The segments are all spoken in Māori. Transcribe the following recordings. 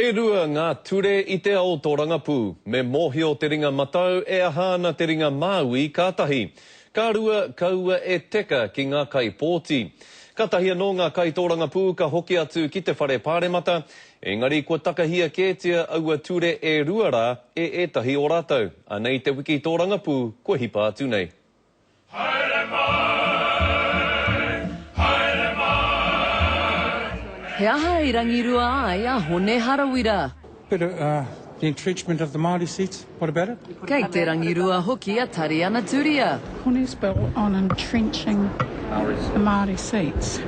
E rua ngā ture I te ao tō rangapū, me mōhio te ringa matau e ahana te ringa māui kātahi. Ka rua kaua e teka ki ngā kai pōti. Kātahi anō ngā kai tō rangapū ka hoki atu ki te whare pāremata, engari kua takahia kētia aua ture e rua rā e etahi o rātou. Anei te wiki tō rangapū, kua hipa atu nei. He aha I rangirua ai a hone harawira. But the entrenchment of the Māori seats, what about it? Kei te rangirua hoki a tari ana turia. Hone's built on entrenching the Māori seats.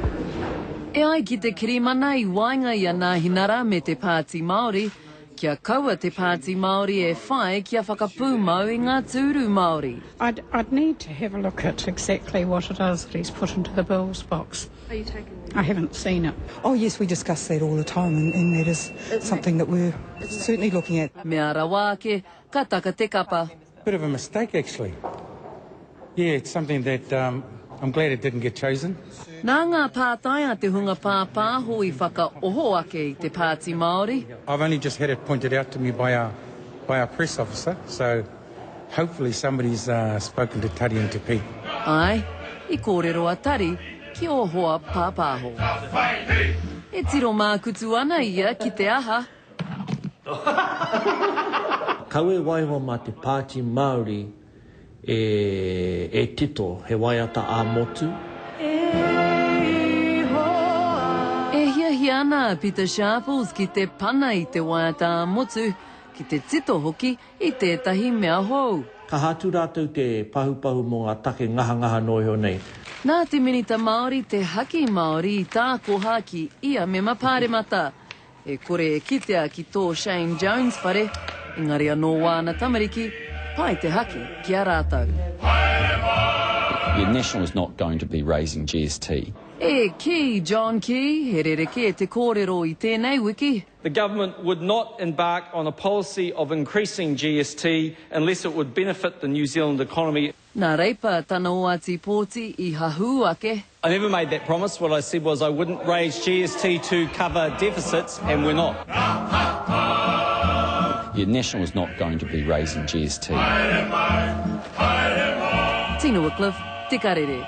E ai ki te kirimana I wainga I a ngā hinara me te Pāti Māori, kia kaua te Pāti Māori e whai kia whakapū mau I ngā tūru Māori. I'd need to have a look at exactly what it is that he's put into the bills box. Are you taking it? I haven't seen it. Oh yes, we discuss that all the time and that is something that we're certainly looking at. Me ara wāke, ka taka te kapa. Bit of a mistake, actually. Yeah, it's something that I'm glad it didn't get chosen. Nā ngā pātai a te hunga pāpā hoi whaka oho ake I te Pāti Māori. I've only just had it pointed out to me by our press officer, so hopefully somebody's spoken to Tari and Te Pī. Ai, I kōrero a tari ki o hoa pāpāho. E tiro mākutu ana ia ki te aha. Kaue waiho ma te Pāti Māori e tito he waiata a motu. E hia ana Peter Sharples ki te pana I te waiata a motu, ki te tito hoki I tētahi mea hou. Ka hatu rātou te pahupahu mō ngā take ngaha noho nei. Nā te minita Māori te haki Māori I tā koha ki ia me mapāremata. E kore e kitea ki tō Shane Jones whare, engari anō wāna tamariki, pai te haki ki a rātou. The National is not going to be raising GST. E ki, John Key, he rereke e te kōrero I tēnei wiki. The government would not embark on a policy of increasing GST unless it would benefit the New Zealand economy. Nā reipa tana o ati pōti I hahu ake. I never made that promise. What I said was I wouldn't raise GST to cover deficits, and we're not. The National is not going to be raising GST. Tina Wycliffe, Te Karere.